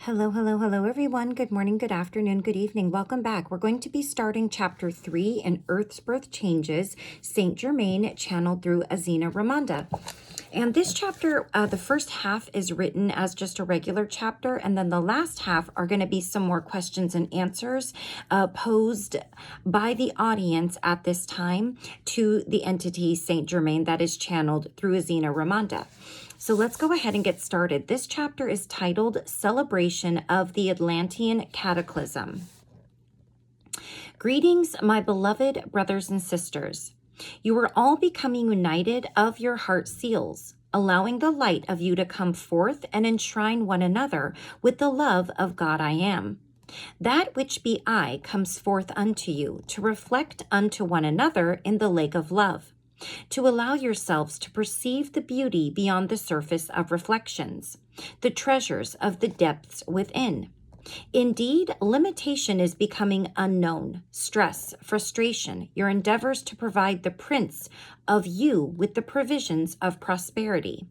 Hello, hello, hello, everyone. Good morning, good afternoon, good evening. Welcome back. We're going to be starting chapter 3 in Earth's Birth Changes, St.Germain, channeled through Azena Ramanda. And this chapter, the first half is written as just a regular chapter, and then the last half are going to be some more questions and answers posed by the audience at this time to the entity St.Germain that is channeled through Azena Ramanda. So let's go ahead and get started. This chapter is titled Celebration of the Atlantean Cataclysm. Greetings, my beloved brothers and sisters. You are all becoming united of your heart seals, allowing the light of you to come forth and enshrine one another with the love of God I am. That which be I comes forth unto you to reflect unto one another in the lake of love, to allow yourselves to perceive the beauty beyond the surface of reflections, the treasures of the depths within. Indeed, limitation is becoming unknown, stress, frustration, your endeavors to provide the prince of you with the provisions of prosperity.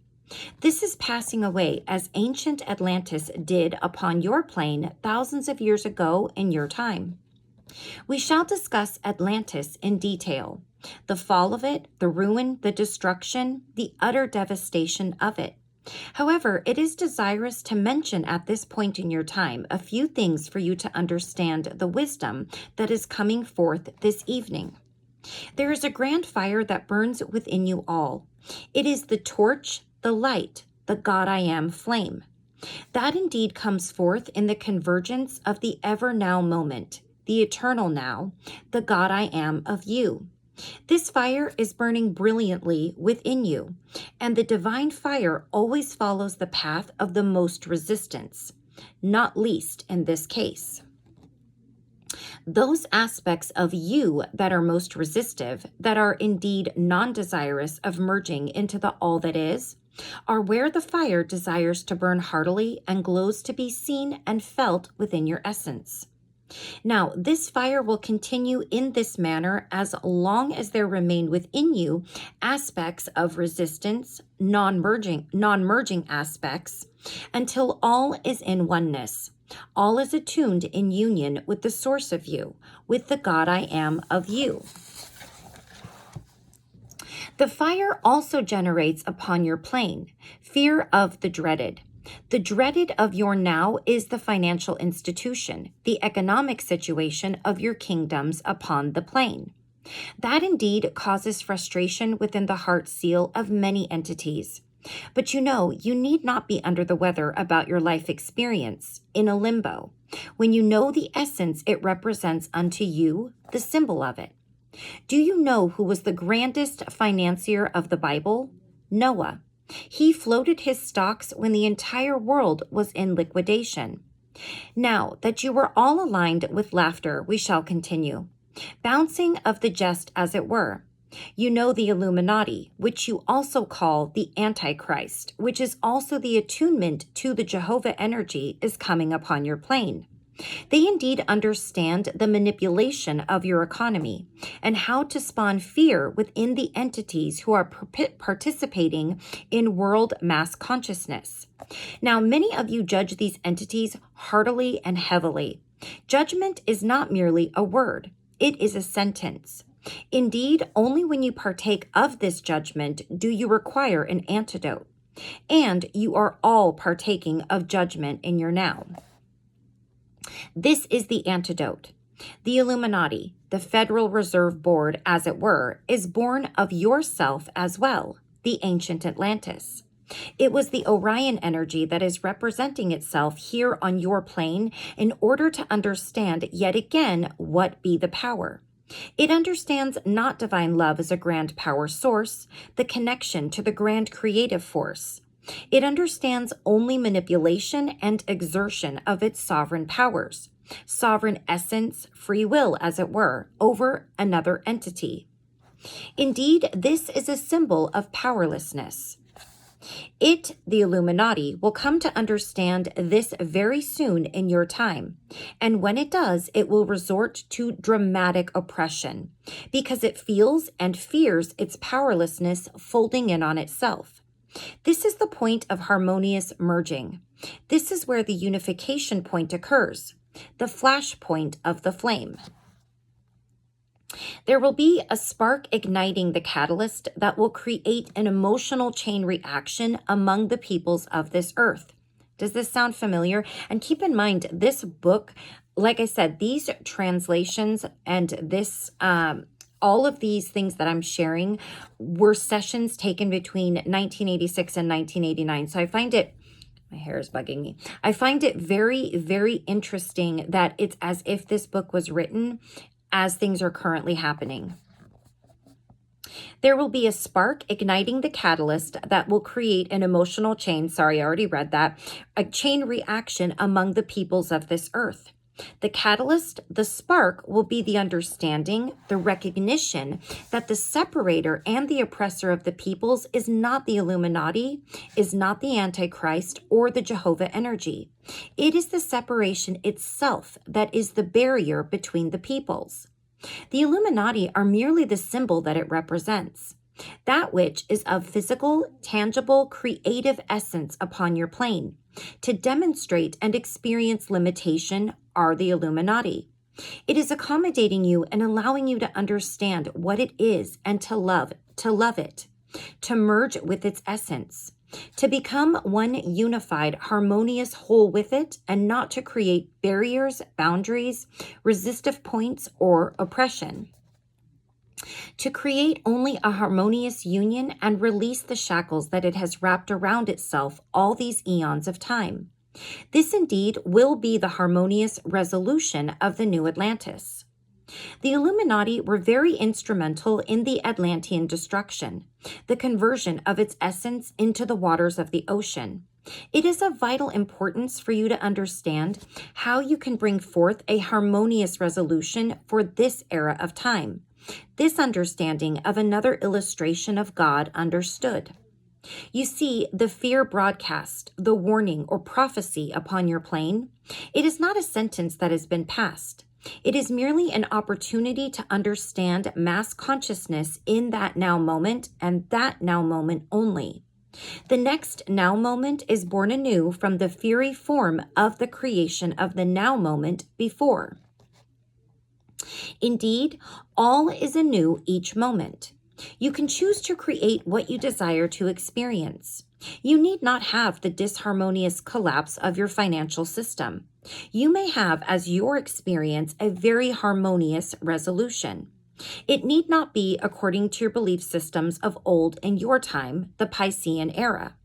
This is passing away as ancient Atlantis did upon your plane thousands of years ago in your time. We shall discuss Atlantis in detail, the fall of it, the ruin, the destruction, the utter devastation of it. However, it is desirous to mention at this point in your time a few things for you to understand the wisdom that is coming forth this evening. There is a grand fire that burns within you all. It is the torch, the light, the God I am flame. That indeed comes forth in the convergence of the ever now moment, the eternal now, the God I am of you. This fire is burning brilliantly within you, and the divine fire always follows the path of the most resistance, not least in this case. Those aspects of you that are most resistive, that are indeed non-desirous of merging into the all that is, are where the fire desires to burn heartily and glows to be seen and felt within your essence. Now, this fire will continue in this manner as long as there remain within you aspects of resistance, non-merging aspects, until all is in oneness. All is attuned in union with the source of you, with the God I am of you. The fire also generates upon your plane fear of the dreaded. The dreaded of your now is the financial institution, the economic situation of your kingdoms upon the plane. That indeed causes frustration within the heart seal of many entities. But you need not be under the weather about your life experience in a limbo, when you know the essence it represents unto you, the symbol of it. Do you know who was the grandest financier of the Bible? Noah. He floated his stocks when the entire world was in liquidation. Now that you were all aligned with laughter, we shall continue. Bouncing of the jest as it were. You know the Illuminati, which you also call the Antichrist, which is also the attunement to the Jehovah energy, is coming upon your plane. They indeed understand the manipulation of your economy and how to spawn fear within the entities who are participating in world mass consciousness. Now, many of you judge these entities heartily and heavily. Judgment is not merely a word, it is a sentence. Indeed, only when you partake of this judgment do you require an antidote. And you are all partaking of judgment in your now. This is the antidote. The Illuminati, the Federal Reserve Board, as it were, is born of yourself as well, the ancient Atlantis. It was the Orion energy that is representing itself here on your plane in order to understand yet again what be the power. It understands not divine love as a grand power source, the connection to the grand creative force. It understands only manipulation and exertion of its sovereign powers, sovereign essence, free will, as it were, over another entity. Indeed, this is a symbol of powerlessness. It, the Illuminati, will come to understand this very soon in your time, and when it does, it will resort to dramatic oppression, because it feels and fears its powerlessness folding in on itself. This is the point of harmonious merging. This is where the unification point occurs, the flash point of the flame. There will be a spark igniting the catalyst that will create an emotional chain reaction among the peoples of this earth. Does this sound familiar? And keep in mind, this book, like I said, these translations and this, all of these things that I'm sharing were sessions taken between 1986 and 1989. So I find it, my hair is bugging me. I find it very, very interesting that it's as if this book was written as things are currently happening. There will be a spark igniting the catalyst that will create an emotional chain. Sorry, I already read that. A chain reaction among the peoples of this earth. The catalyst, the spark, will be the understanding, the recognition that the separator and the oppressor of the peoples is not the Illuminati, is not the Antichrist, or the Jehovah energy. It is the separation itself that is the barrier between the peoples. The Illuminati are merely the symbol that it represents, that which is of physical, tangible, creative essence upon your plane. To demonstrate and experience limitation are the Illuminati. It is accommodating you and allowing you to understand what it is and to love it, to merge with its essence, to become one unified, harmonious whole with it, and not to create barriers, boundaries, resistive points, or oppression. To create only a harmonious union and release the shackles that it has wrapped around itself all these eons of time. This indeed will be the harmonious resolution of the new Atlantis. The Illuminati were very instrumental in the Atlantean destruction, the conversion of its essence into the waters of the ocean. It is of vital importance for you to understand how you can bring forth a harmonious resolution for this era of time, this understanding of another illustration of God understood. You see, the fear broadcast, the warning or prophecy upon your plane, it is not a sentence that has been passed. It is merely an opportunity to understand mass consciousness in that now moment and that now moment only. The next now moment is born anew from the fiery form of the creation of the now moment before. Indeed, all is anew each moment. You can choose to create what you desire to experience. You need not have the disharmonious collapse of your financial system. You may have as your experience a very harmonious resolution. It need not be according to your belief systems of old in your time, the Piscean era.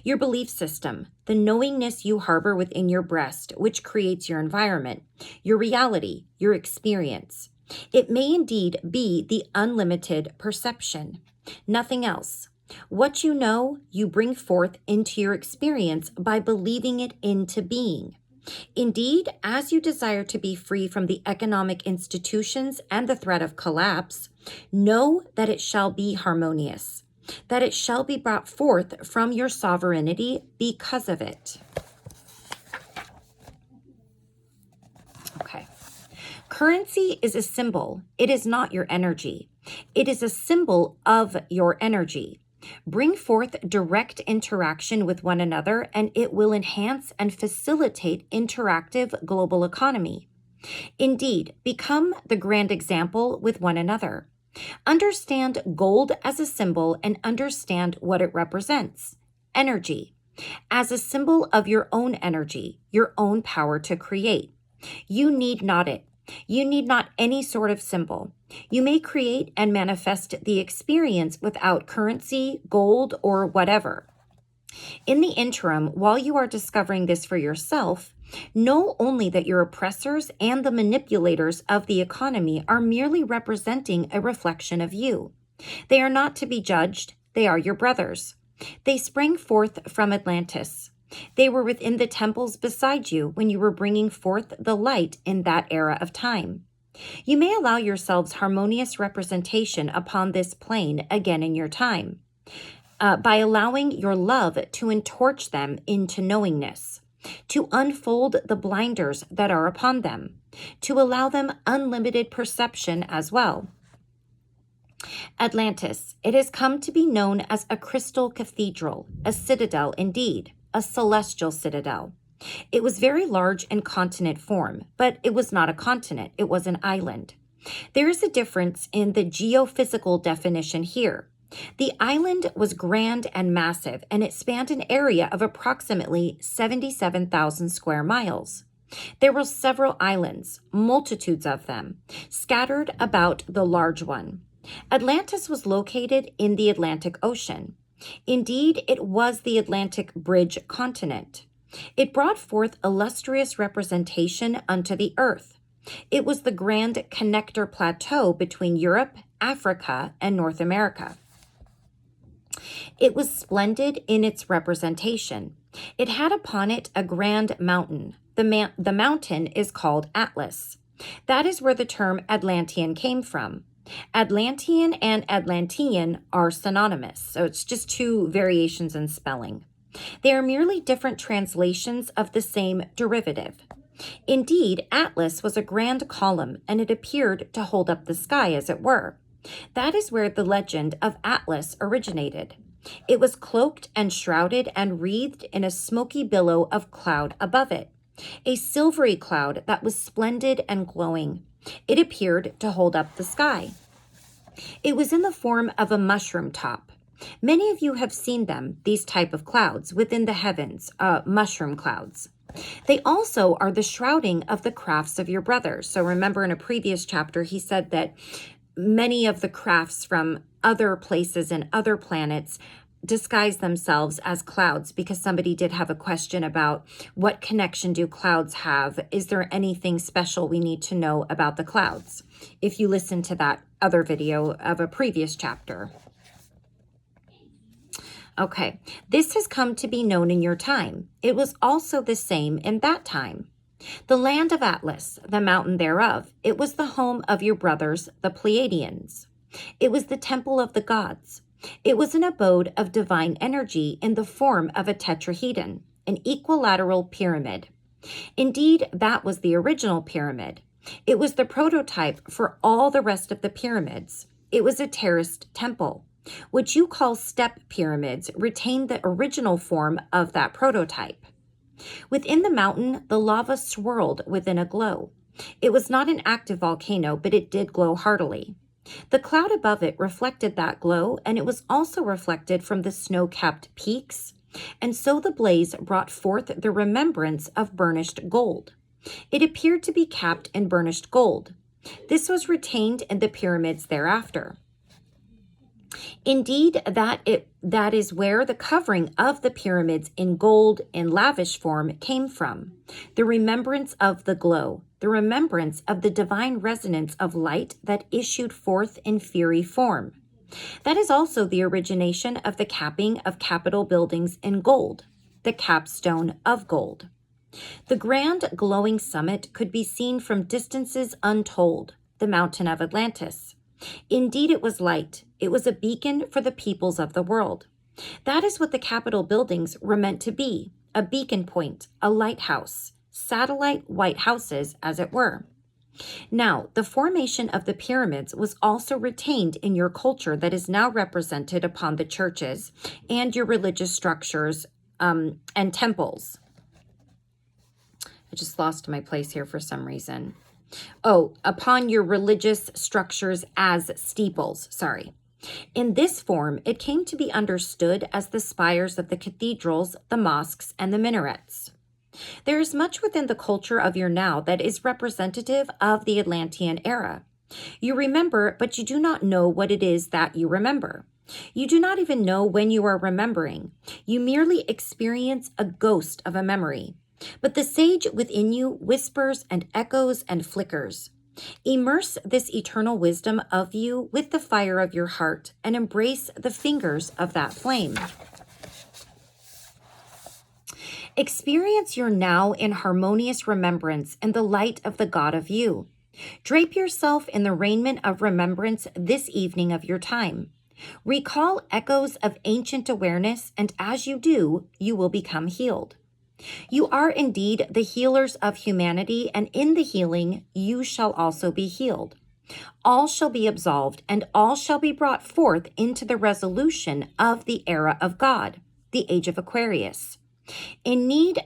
Your belief system, the knowingness you harbor within your breast, which creates your environment, your reality, your experience. It may indeed be the unlimited perception, nothing else. What you know, you bring forth into your experience by believing it into being. Indeed, as you desire to be free from the economic institutions and the threat of collapse, know that it shall be harmonious, that it shall be brought forth from your sovereignty because of it. Okay. Currency is a symbol. It is not your energy. It is a symbol of your energy. Bring forth direct interaction with one another, and it will enhance and facilitate interactive global economy. Indeed, become the grand example with one another. Understand gold as a symbol and understand what it represents. Energy, as a symbol of your own energy, your own power to create. You need not it. You need not any sort of symbol. You may create and manifest the experience without currency, gold, or whatever. In the interim, while you are discovering this for yourself, know only that your oppressors and the manipulators of the economy are merely representing a reflection of you. They are not to be judged. They are your brothers. They sprang forth from Atlantis. They were within the temples beside you when you were bringing forth the light in that era of time. You may allow yourselves harmonious representation upon this plane again in your time, by allowing your love to entorch them into knowingness, to unfold the blinders that are upon them, to allow them unlimited perception as well. Atlantis. It has come to be known as a crystal cathedral, a citadel indeed, a celestial citadel. It was very large in continent form, but it was not a continent, it was an island. There is a difference in the geophysical definition here. The island was grand and massive, and it spanned an area of approximately 77,000 square miles. There were several islands, multitudes of them, scattered about the large one. Atlantis was located in the Atlantic Ocean. Indeed, it was the Atlantic Bridge continent. It brought forth illustrious representation unto the earth. It was the grand connector plateau between Europe, Africa, and North America. It was splendid in its representation. It had upon it a grand mountain. The mountain is called Atlas. That is where the term Atlantean came from. Atlantean and Atlantean are synonymous, so it's just two variations in spelling. They are merely different translations of the same derivative. Indeed, Atlas was a grand column, and it appeared to hold up the sky, as it were. That is where the legend of Atlas originated. It was cloaked and shrouded and wreathed in a smoky billow of cloud above it, a silvery cloud that was splendid and glowing. It appeared to hold up the sky. It was in the form of a mushroom top. Many of you have seen them, these type of clouds, within the heavens, mushroom clouds. They also are the shrouding of the crafts of your brothers. So remember in a previous chapter, he said that many of the crafts from other places and other planets disguise themselves as clouds, because somebody did have a question about what connection do clouds have? Is there anything special we need to know about the clouds? If you listen to that other video of a previous chapter. Okay, this has come to be known in your time. It was also the same in that time. The land of Atlas, the mountain thereof, it was the home of your brothers, the Pleadians. It was the temple of the gods. It was an abode of divine energy in the form of a tetrahedron, an equilateral pyramid. Indeed, that was the original pyramid. It was the prototype for all the rest of the pyramids. It was a terraced temple. What you call step pyramids retained the original form of that prototype. Within the mountain, the lava swirled within a glow. It was not an active volcano, but it did glow heartily. The cloud above it reflected that glow, and it was also reflected from the snow-capped peaks, and so the blaze brought forth the remembrance of burnished gold. It appeared to be capped in burnished gold. This was retained in the pyramids thereafter. Indeed, that is where the covering of the pyramids in gold in lavish form came from. The remembrance of the glow, the remembrance of the divine resonance of light that issued forth in fiery form. That is also the origination of the capping of Capitol buildings in gold, the capstone of gold. The grand glowing summit could be seen from distances untold, the mountain of Atlantis. Indeed, it was light. It was a beacon for the peoples of the world. That is what the Capitol buildings were meant to be, a beacon point, a lighthouse, satellite white houses, as it were. Now, the formation of the pyramids was also retained in your culture that is now represented upon the churches and your religious structures and temples. I just lost my place here for some reason. Oh, upon your religious structures as steeples, sorry. In this form, it came to be understood as the spires of the cathedrals, the mosques, and the minarets. There is much within the culture of your now that is representative of the Atlantean era. You remember, but you do not know what it is that you remember. You do not even know when you are remembering. You merely experience a ghost of a memory. But the sage within you whispers and echoes and flickers. Immerse this eternal wisdom of you with the fire of your heart and embrace the fingers of that flame. Experience your now in harmonious remembrance in the light of the God of you. Drape yourself in the raiment of remembrance this evening of your time. Recall echoes of ancient awareness, and as you do, you will become healed. You are indeed the healers of humanity, and in the healing, you shall also be healed. All shall be absolved, and all shall be brought forth into the resolution of the era of God, the age of Aquarius. It need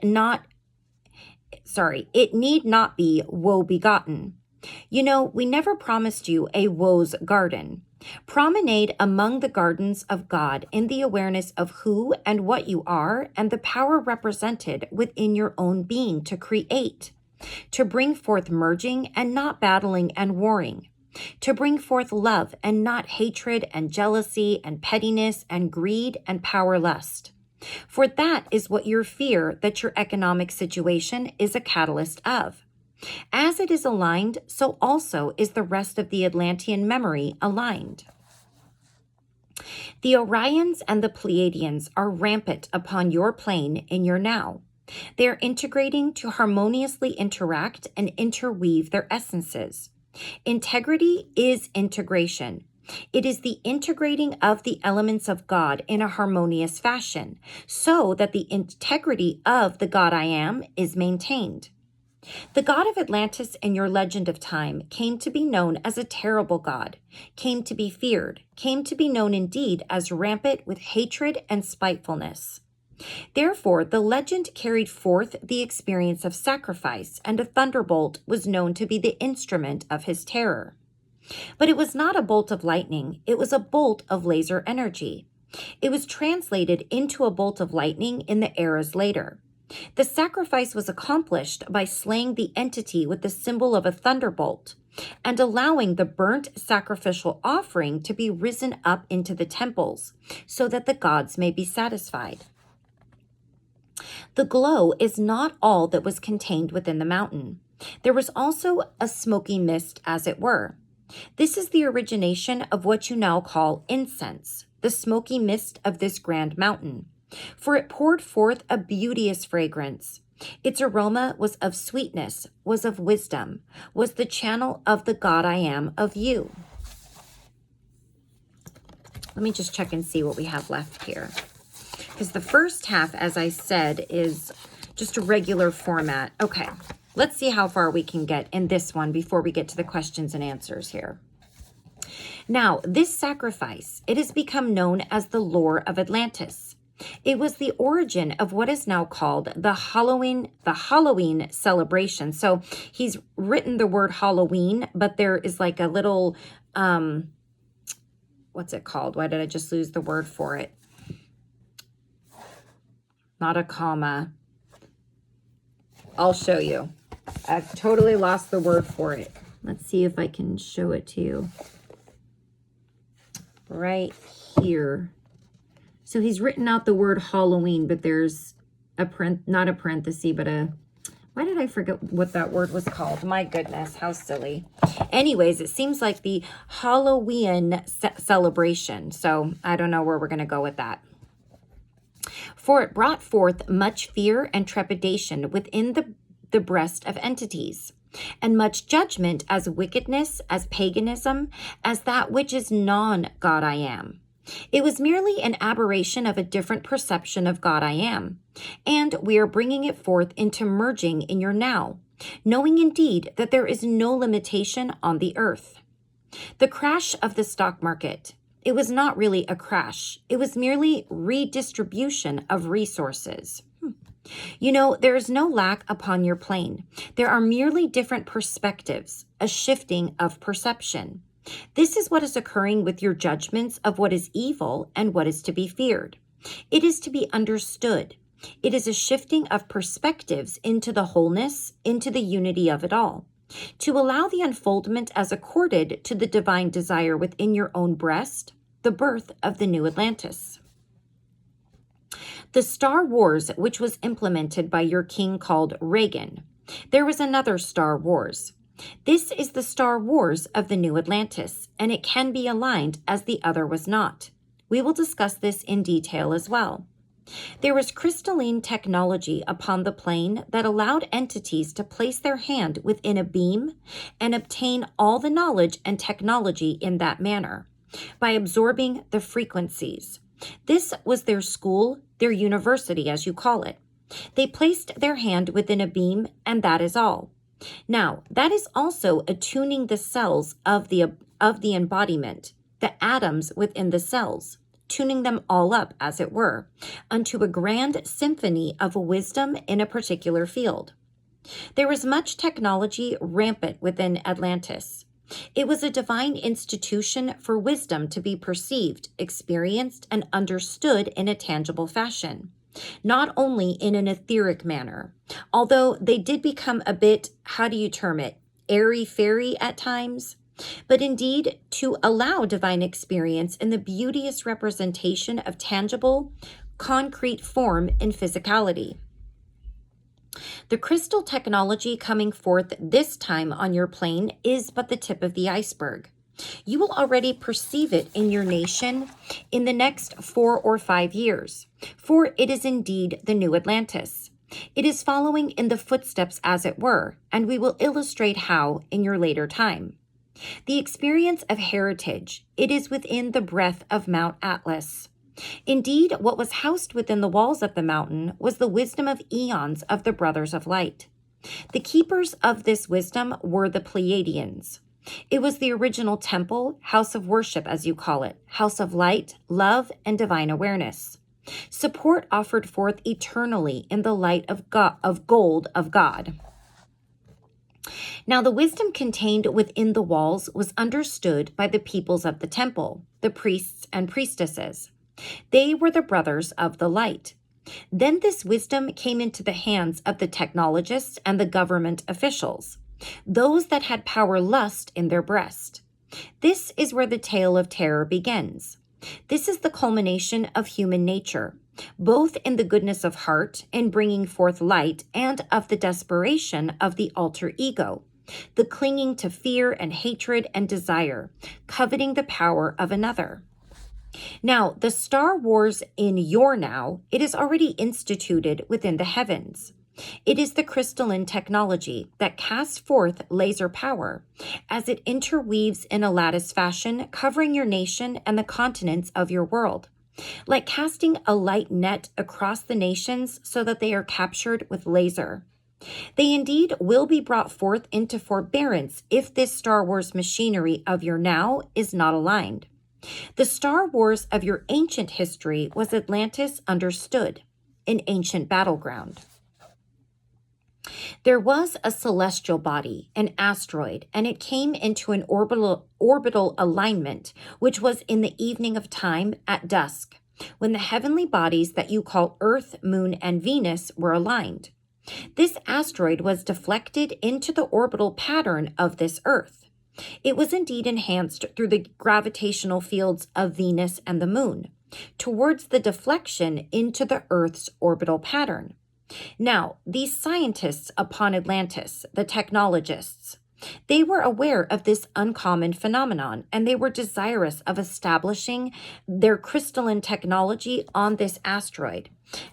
not be woe begotten. You know, we never promised you a woe's garden. Promenade among the gardens of God in the awareness of who and what you are and the power represented within your own being to create, to bring forth merging and not battling and warring, to bring forth love and not hatred and jealousy and pettiness and greed and power lust. For that is what your fear that your economic situation is a catalyst of. As it is aligned, so also is the rest of the Atlantean memory aligned. The Orions and the Pleadians are rampant upon your plane in your now. They are integrating to harmoniously interact and interweave their essences. Integrity is integration. It is the integrating of the elements of God in a harmonious fashion, so that the integrity of the God I Am is maintained. The god of Atlantis in your legend of time came to be known as a terrible god, came to be feared, came to be known indeed as rampant with hatred and spitefulness. Therefore, the legend carried forth the experience of sacrifice, and a thunderbolt was known to be the instrument of his terror. But it was not a bolt of lightning, it was a bolt of laser energy. It was translated into a bolt of lightning in the eras later. The sacrifice was accomplished by slaying the entity with the symbol of a thunderbolt and allowing the burnt sacrificial offering to be risen up into the temples so that the gods may be satisfied. The glow is not all that was contained within the mountain. There was also a smoky mist, as it were. This is the origination of what you now call incense, the smoky mist of this grand mountain. For it poured forth a beauteous fragrance. Its aroma was of sweetness, was of wisdom, was the channel of the God I Am of you. Let me just check and see what we have left here. Because the first half, as I said, is just a regular format. Okay, let's see how far we can get in this one before we get to the questions and answers here. Now, this sacrifice, it has become known as the lore of Atlantis. It was the origin of what is now called the Halloween celebration. So he's written the word Halloween, but there is like a little, what's it called? Why did I just lose the word for it? Not a comma. I'll show you. I've totally lost the word for it. Let's see if I can show it to you. Right here. So he's written out the word Halloween, but there's not a parenthesis, but why did I forget what that word was called? My goodness, how silly. Anyways, it seems like the Halloween celebration. So I don't know where we're going to go with that. For it brought forth much fear and trepidation within the breast of entities, and much judgment as wickedness, as paganism, as that which is non-God I Am. It was merely an aberration of a different perception of God I Am, and we are bringing it forth into merging in your now, knowing indeed that there is no limitation on the earth. The crash of the stock market, it was not really a crash. It was merely redistribution of resources. You know, there is no lack upon your plane. There are merely different perspectives, a shifting of perception. This is what is occurring with your judgments of what is evil and what is to be feared. It is to be understood. It is a shifting of perspectives into the wholeness, into the unity of it all, to allow the unfoldment as accorded to the divine desire within your own breast, the birth of the new Atlantis. The Star Wars, which was implemented by your king called Reagan. There was another Star Wars. This is the Star Wars of the new Atlantis, and it can be aligned as the other was not. We will discuss this in detail as well. There was crystalline technology upon the plane that allowed entities to place their hand within a beam and obtain all the knowledge and technology in that manner, by absorbing the frequencies. This was their school, their university, as you call it. They placed their hand within a beam, and that is all. Now, that is also attuning the cells of the embodiment, the atoms within the cells, tuning them all up, as it were, unto a grand symphony of wisdom in a particular field. There was much technology rampant within Atlantis. It was a divine institution for wisdom to be perceived, experienced, and understood in a tangible fashion, not only in an etheric manner, although they did become a bit, how do you term it, airy-fairy at times, but indeed to allow divine experience in the beauteous representation of tangible, concrete form and physicality. The crystal technology coming forth this time on your plane is but the tip of the iceberg. You will already perceive it in your nation in the next 4 or 5 years, for it is indeed the new Atlantis. It is following in the footsteps, as it were, and we will illustrate how in your later time. The experience of heritage, it is within the breadth of Mount Atlas. Indeed, what was housed within the walls of the mountain was the wisdom of eons of the Brothers of Light. The keepers of this wisdom were the Pleadians. It was the original temple, house of worship, as you call it, house of light, love, and divine awareness. Support offered forth eternally in the light of gold of God. Now, the wisdom contained within the walls was understood by the peoples of the temple, the priests and priestesses. They were the brothers of the light. Then this wisdom came into the hands of the technologists and the government officials, those that had power lust in their breast. This is where the tale of terror begins. This is the culmination of human nature, both in the goodness of heart in bringing forth light and of the desperation of the alter ego, the clinging to fear and hatred and desire, coveting the power of another. Now, the Star Wars in your now, it is already instituted within the heavens. It is the crystalline technology that casts forth laser power as it interweaves in a lattice fashion, covering your nation and the continents of your world, like casting a light net across the nations so that they are captured with laser. They indeed will be brought forth into forbearance if this Star Wars machinery of your now is not aligned. The Star Wars of your ancient history was Atlantis understood, an ancient battleground. There was a celestial body, an asteroid, and it came into an orbital alignment, which was in the evening of time at dusk, when the heavenly bodies that you call Earth, Moon, and Venus were aligned. This asteroid was deflected into the orbital pattern of this Earth. It was indeed enhanced through the gravitational fields of Venus and the Moon, towards the deflection into the Earth's orbital pattern. Now, these scientists upon Atlantis, the technologists, they were aware of this uncommon phenomenon, and they were desirous of establishing their crystalline technology on this asteroid,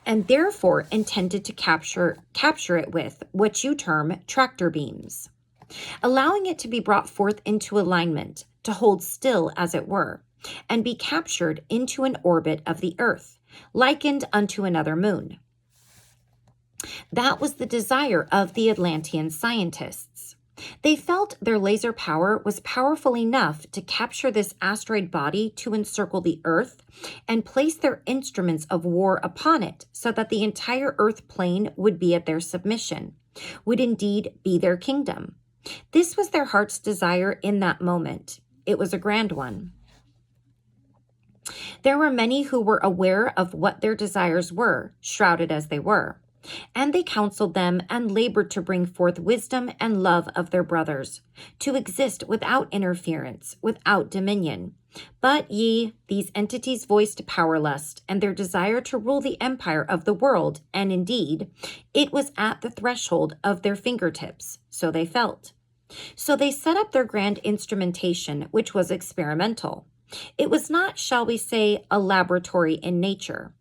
and therefore intended to capture it with what you term tractor beams, allowing it to be brought forth into alignment, to hold still, as it were, and be captured into an orbit of the Earth, likened unto another moon. That was the desire of the Atlantean scientists. They felt their laser power was powerful enough to capture this asteroid body to encircle the Earth and place their instruments of war upon it so that the entire Earth plane would be at their submission, would indeed be their kingdom. This was their heart's desire in that moment. It was a grand one. There were many who were aware of what their desires were, shrouded as they were, and they counseled them and labored to bring forth wisdom and love of their brothers, to exist without interference, without dominion. But these entities voiced power lust and their desire to rule the empire of the world, and indeed, it was at the threshold of their fingertips, so they felt. So they set up their grand instrumentation, which was experimental. It was not, shall we say, a laboratory in nature.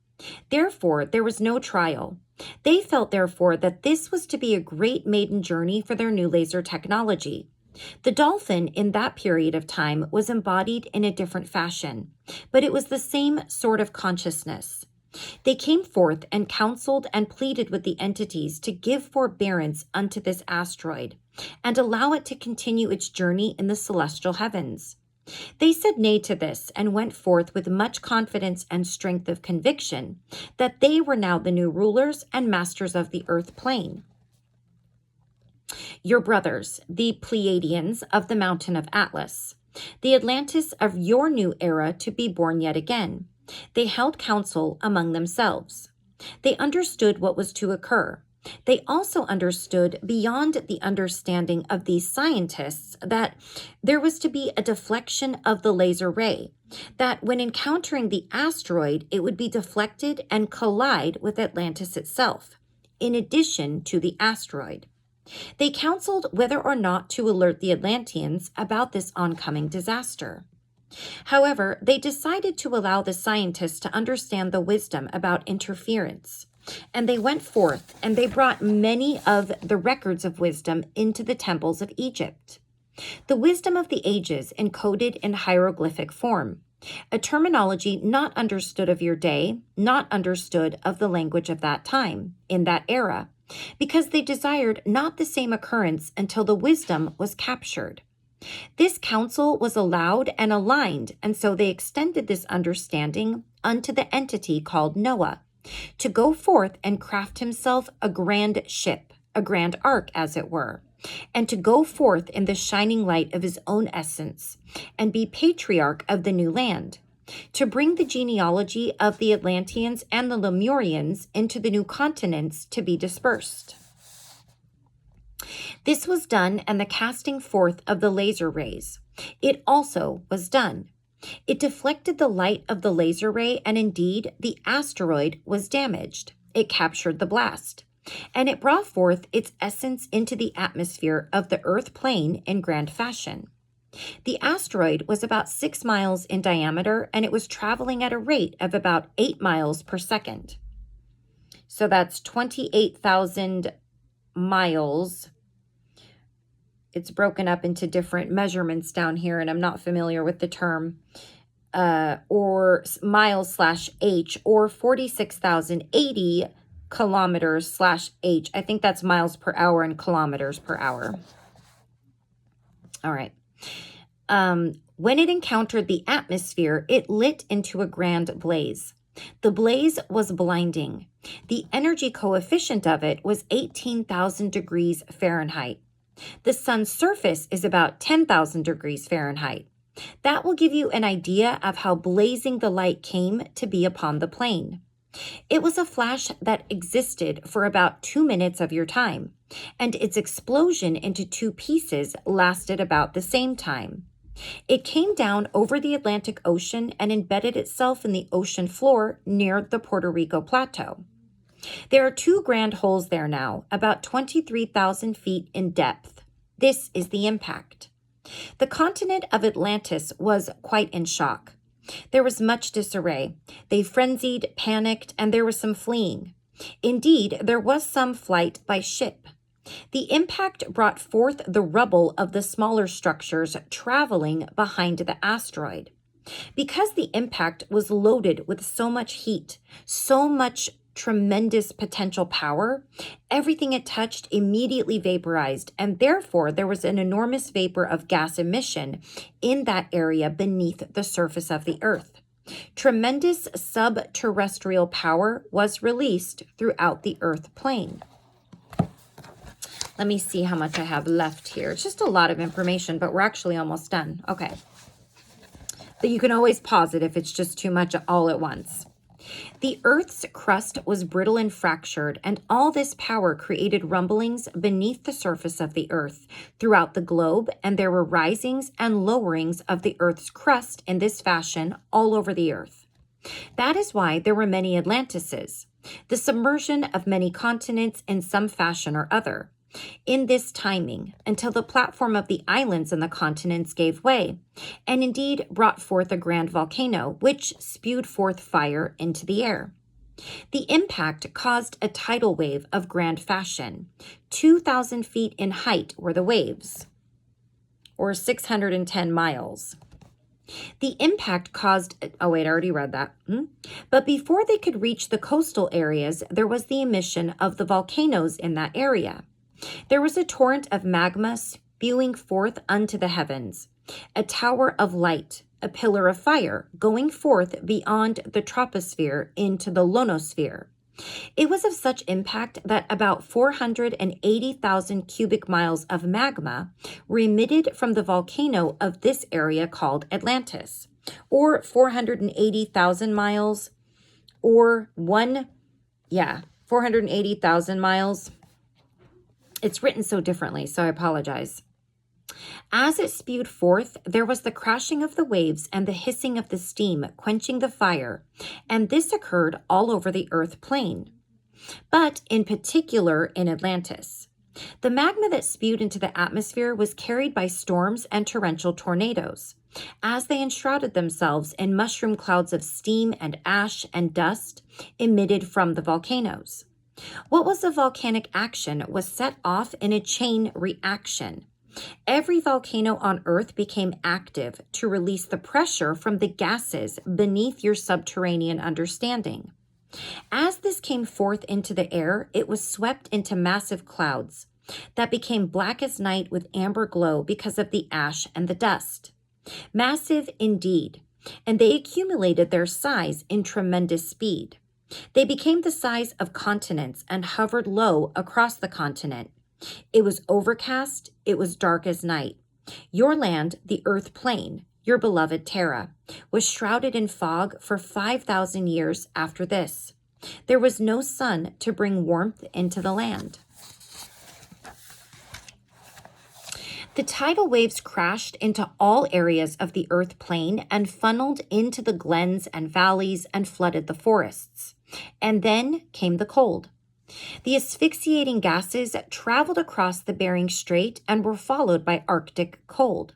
Therefore, there was no trial. They felt, therefore, that this was to be a great maiden journey for their new laser technology. The dolphin in that period of time was embodied in a different fashion, but it was the same sort of consciousness. They came forth and counseled and pleaded with the entities to give forbearance unto this asteroid and allow it to continue its journey in the celestial heavens. They said nay to this and went forth with much confidence and strength of conviction that they were now the new rulers and masters of the earth plane. Your brothers, the Pleadians of the mountain of Atlas, the Atlantis of your new era to be born yet again, they held counsel among themselves. They understood what was to occur. They also understood beyond the understanding of these scientists that there was to be a deflection of the laser ray, that when encountering the asteroid, it would be deflected and collide with Atlantis itself, in addition to the asteroid. They counseled whether or not to alert the Atlanteans about this oncoming disaster. However, they decided to allow the scientists to understand the wisdom about interference. And they went forth and they brought many of the records of wisdom into the temples of Egypt. The wisdom of the ages encoded in hieroglyphic form, a terminology not understood of your day, not understood of the language of that time, in that era, because they desired not the same occurrence until the wisdom was captured. This counsel was allowed and aligned, and so they extended this understanding unto the entity called Noah, to go forth and craft himself a grand ship, a grand ark, as it were, and to go forth in the shining light of his own essence, and be patriarch of the new land, to bring the genealogy of the Atlanteans and the Lemurians into the new continents to be dispersed. This was done, and the casting forth of the laser rays. It also was done. It deflected the light of the laser ray, and indeed the asteroid was damaged. It captured the blast, and it brought forth its essence into the atmosphere of the Earth plane in grand fashion. The asteroid was about 6 miles in diameter, and it was traveling at a rate of about 8 miles per second. So that's 28,000 miles. It's broken up into different measurements down here, and I'm not familiar with the term, or miles/h, or 46,080 kilometers/h. I think that's miles per hour and kilometers per hour. All right. When it encountered the atmosphere, it lit into a grand blaze. The blaze was blinding. The energy coefficient of it was 18,000 degrees Fahrenheit. The sun's surface is about 10,000 degrees Fahrenheit. That will give you an idea of how blazing the light came to be upon the plane. It was a flash that existed for about 2 minutes of your time, and its explosion into 2 pieces lasted about the same time. It came down over the Atlantic Ocean and embedded itself in the ocean floor near the Puerto Rico Plateau. There are 2 grand holes there now, about 23,000 feet in depth. This is the impact. The continent of Atlantis was quite in shock. There was much disarray. They frenzied, panicked, and there was some fleeing. Indeed, there was some flight by ship. The impact brought forth the rubble of the smaller structures traveling behind the asteroid. Because the impact was loaded with so much heat, so much tremendous potential power, everything it touched immediately vaporized, and therefore there was an enormous vapor of gas emission in that area beneath the surface of the Earth. Tremendous subterrestrial power was released throughout the Earth plane. Let me see how much I have left here. It's just a lot of information, but we're actually almost done. Okay. But you can always pause it if it's just too much all at once. The Earth's crust was brittle and fractured, and all this power created rumblings beneath the surface of the Earth throughout the globe, and there were risings and lowerings of the Earth's crust in this fashion all over the Earth. That is why there were many Atlantises, the submersion of many continents in some fashion or other, in this timing, until the platform of the islands and the continents gave way, and indeed brought forth a grand volcano, which spewed forth fire into the air. The impact caused a tidal wave of grand fashion. 2,000 feet in height were the waves, or 610 miles. The impact caused, oh wait, I already read that. But before they could reach the coastal areas, there was the emission of the volcanoes in that area. There was a torrent of magma spewing forth unto the heavens, a tower of light, a pillar of fire, going forth beyond the troposphere into the ionosphere. It was of such impact that about 480,000 cubic miles of magma were emitted from the volcano of this area called Atlantis, or 480,000 miles, or 480,000 miles. It's written so differently, so I apologize. As it spewed forth, there was the crashing of the waves and the hissing of the steam, quenching the fire, and this occurred all over the earth plane, but in particular in Atlantis. The magma that spewed into the atmosphere was carried by storms and torrential tornadoes, as they enshrouded themselves in mushroom clouds of steam and ash and dust emitted from the volcanoes. What was a volcanic action was set off in a chain reaction. Every volcano on Earth became active to release the pressure from the gases beneath your subterranean understanding. As this came forth into the air, it was swept into massive clouds that became black as night with amber glow because of the ash and the dust. Massive indeed, and they accumulated their size in tremendous speed. They became the size of continents and hovered low across the continent. It was overcast, it was dark as night. Your land, the earth plane, your beloved Terra, was shrouded in fog for 5,000 years after this. There was no sun to bring warmth into the land. The tidal waves crashed into all areas of the earth plane and funneled into the glens and valleys and flooded the forests. And then came the cold. The asphyxiating gases traveled across the Bering Strait and were followed by Arctic cold.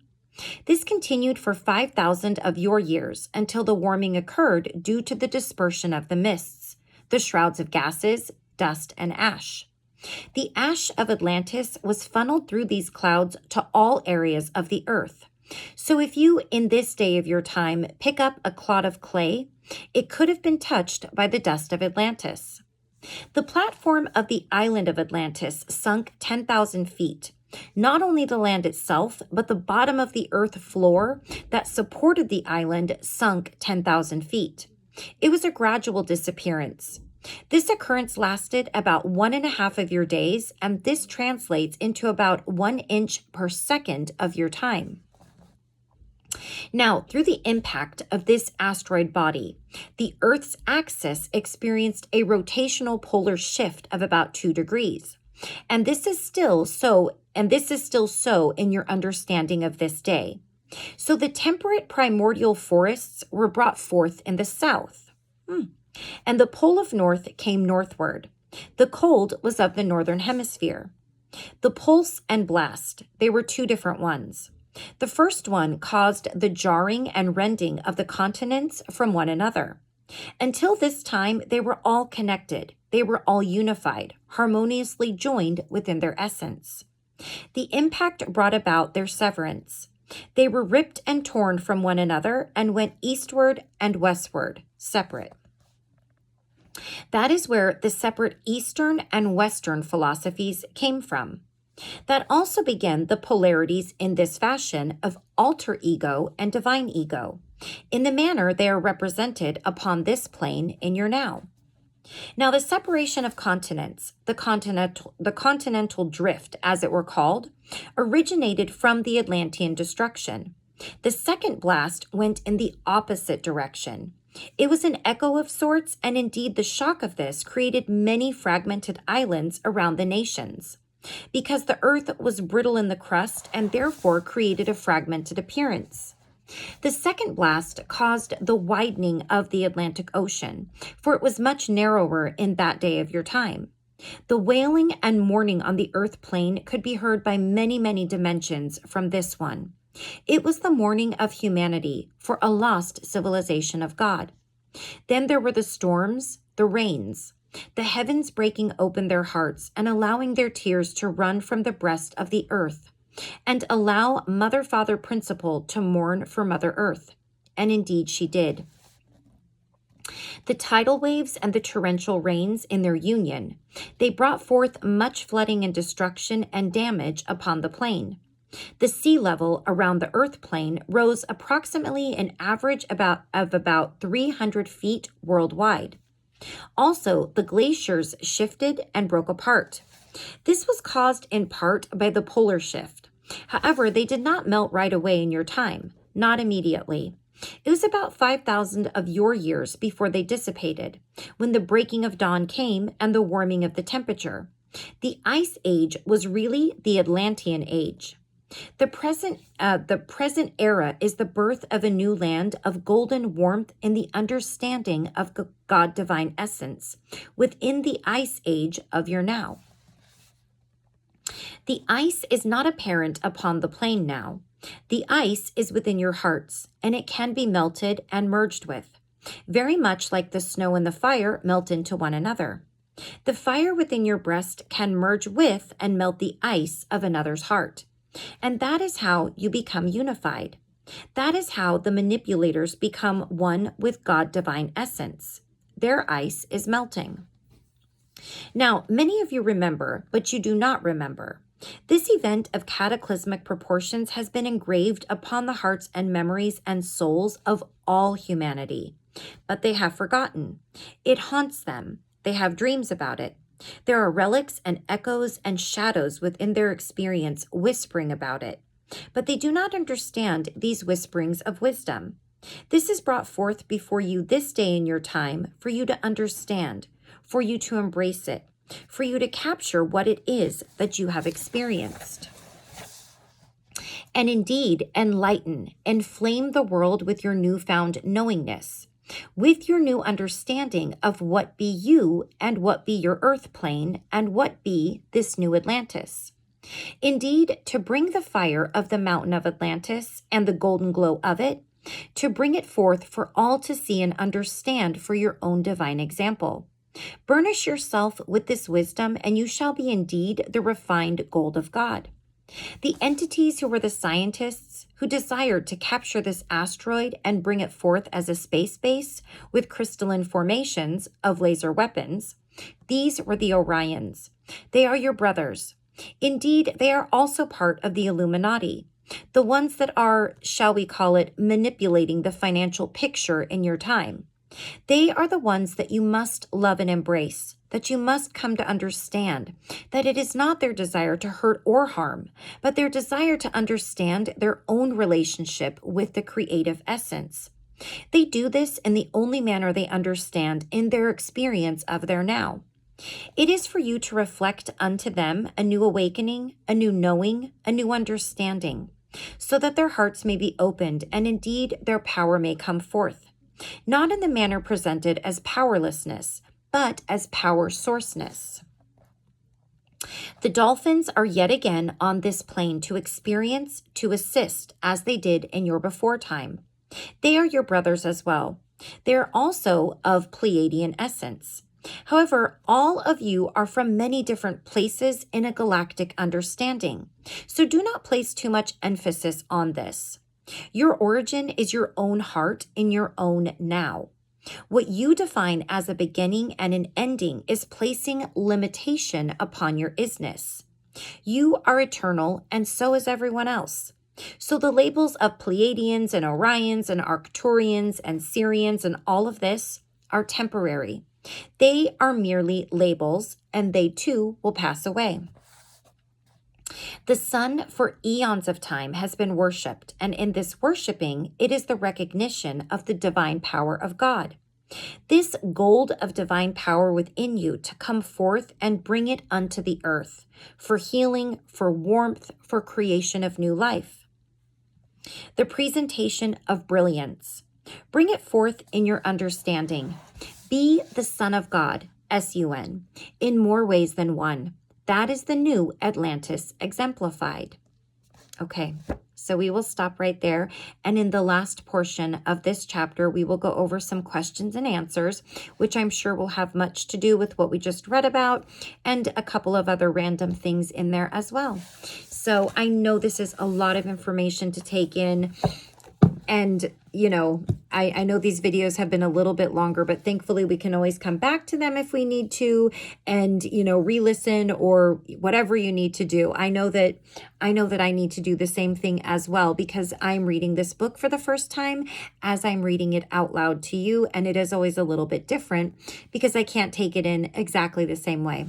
This continued for 5,000 of your years until the warming occurred due to the dispersion of the mists, the shrouds of gases, dust, and ash. The ash of Atlantis was funneled through these clouds to all areas of the earth. So if you, in this day of your time, pick up a clod of clay, it could have been touched by the dust of Atlantis. The platform of the island of Atlantis sunk 10,000 feet. Not only the land itself, but the bottom of the earth floor that supported the island sunk 10,000 feet. It was a gradual disappearance. This occurrence lasted about 1.5 of your days, and this translates into about 1 inch per second of your time. Now, through the impact of this asteroid body, the Earth's axis experienced a rotational polar shift of about 2 degrees. And this is still so in your understanding of this day. So the temperate primordial forests were brought forth in the south. And the pole of north came northward. The cold was of the northern hemisphere. The pulse and blast, they were 2 different ones. The first one caused the jarring and rending of the continents from one another. Until this time, they were all connected. They were all unified, harmoniously joined within their essence. The impact brought about their severance. They were ripped and torn from one another and went eastward and westward, separate. That is where the separate Eastern and Western philosophies came from. That also began the polarities in this fashion of alter ego and divine ego, in the manner they are represented upon this plane in your now. Now, the separation of continents, the continental drift, as it were called, originated from the Atlantean destruction. The second blast went in the opposite direction. It was an echo of sorts, and indeed the shock of this created many fragmented islands around the nations, because the earth was brittle in the crust and therefore created a fragmented appearance. The second blast caused the widening of the Atlantic Ocean, for it was much narrower in that day of your time. The wailing and mourning on the earth plane could be heard by many, many dimensions from this one. It was the mourning of humanity for a lost civilization of God. Then there were the storms, the rains, the heavens breaking open their hearts and allowing their tears to run from the breast of the earth, and allow Mother Father Principle to mourn for Mother Earth. And indeed she did. The tidal waves and the torrential rains in their union, they brought forth much flooding and destruction and damage upon the plain. The sea level around the earth plane rose approximately an average of about 300 feet worldwide. Also, the glaciers shifted and broke apart. This was caused in part by the polar shift. However, they did not melt right away in your time, not immediately. It was about 5,000 of your years before they dissipated, when the breaking of dawn came and the warming of the temperature. The Ice Age was really the Atlantean Age. The present era is the birth of a new land of golden warmth in the understanding of God divine essence within the Ice Age of your now. The ice is not apparent upon the plain now. The ice is within your hearts, and it can be melted and merged with, very much like the snow and the fire melt into one another. The fire within your breast can merge with and melt the ice of another's heart. And that is how you become unified. That is how the manipulators become one with God divine essence. Their ice is melting. Now, many of you remember, but you do not remember. This event of cataclysmic proportions has been engraved upon the hearts and memories and souls of all humanity. But they have forgotten. It haunts them. They have dreams about it. There are relics and echoes and shadows within their experience whispering about it. But they do not understand these whisperings of wisdom. This is brought forth before you this day in your time for you to understand, for you to embrace it, for you to capture what it is that you have experienced. And indeed, enlighten, inflame the world with your newfound knowingness, with your new understanding of what be you and what be your earth plane and what be this new Atlantis. Indeed, to bring the fire of the mountain of Atlantis and the golden glow of it, to bring it forth for all to see and understand for your own divine example. Burnish yourself with this wisdom, and you shall be indeed the refined gold of God. The entities who were the scientists who desired to capture this asteroid and bring it forth as a space base with crystalline formations of laser weapons, these were the Orions. They are your brothers. Indeed, they are also part of the Illuminati, the ones that are, shall we call it, manipulating the financial picture in your time. They are the ones that you must love and embrace, that you must come to understand, that it is not their desire to hurt or harm, but their desire to understand their own relationship with the creative essence. They do this in the only manner they understand in their experience of their now. It is for you to reflect unto them a new awakening, a new knowing, a new understanding, so that their hearts may be opened and indeed their power may come forth. Not in the manner presented as powerlessness, but as power sourceness. The dolphins are yet again on this plane to experience, to assist, as they did in your before time. They are your brothers as well. They are also of Pleiadian essence. However, all of you are from many different places in a galactic understanding, so do not place too much emphasis on this. Your origin is your own heart in your own now. What you define as a beginning and an ending is placing limitation upon your isness. You are eternal, and so is everyone else. So the labels of Pleiadians and Orions and Arcturians and Sirians and all of this are temporary. They are merely labels, and they too will pass away. The sun for eons of time has been worshipped, and in this worshiping, it is the recognition of the divine power of God. This gold of divine power within you to come forth and bring it unto the earth, for healing, for warmth, for creation of new life. The presentation of brilliance. Bring it forth in your understanding. Be the Son of God, S-U-N, in more ways than one. That is the new Atlantis exemplified. Okay, so we will stop right there. And in the last portion of this chapter, we will go over some questions and answers, which I'm sure will have much to do with what we just read about and a couple of other random things in there as well. So I know this is a lot of information to take in. And, you know, I know these videos have been a little bit longer, but thankfully we can always come back to them if we need to and, you know, re-listen or whatever you need to do. I know that I need to do the same thing as well, because I'm reading this book for the first time as I'm reading it out loud to you. And it is always a little bit different because I can't take it in exactly the same way.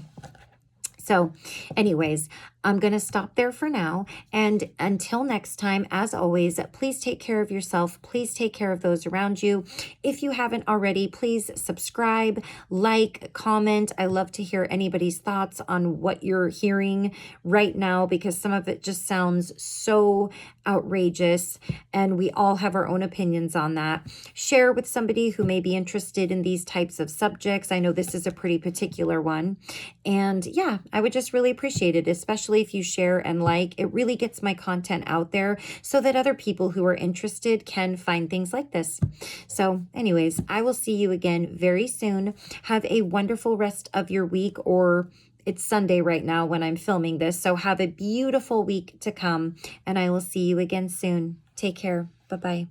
So anyways, I'm going to stop there for now. And until next time, as always, please take care of yourself. Please take care of those around you. If you haven't already, please subscribe, like, comment. I love to hear anybody's thoughts on what you're hearing right now, because some of it just sounds so outrageous and we all have our own opinions on that. Share with somebody who may be interested in these types of subjects. I know this is a pretty particular one. And yeah, I would just really appreciate it, especially if you share and like. It really gets my content out there so that other people who are interested can find things like this. So anyways, I will see you again very soon. Have a wonderful rest of your week, or it's Sunday right now when I'm filming this. So have a beautiful week to come, and I will see you again soon. Take care. Bye-bye.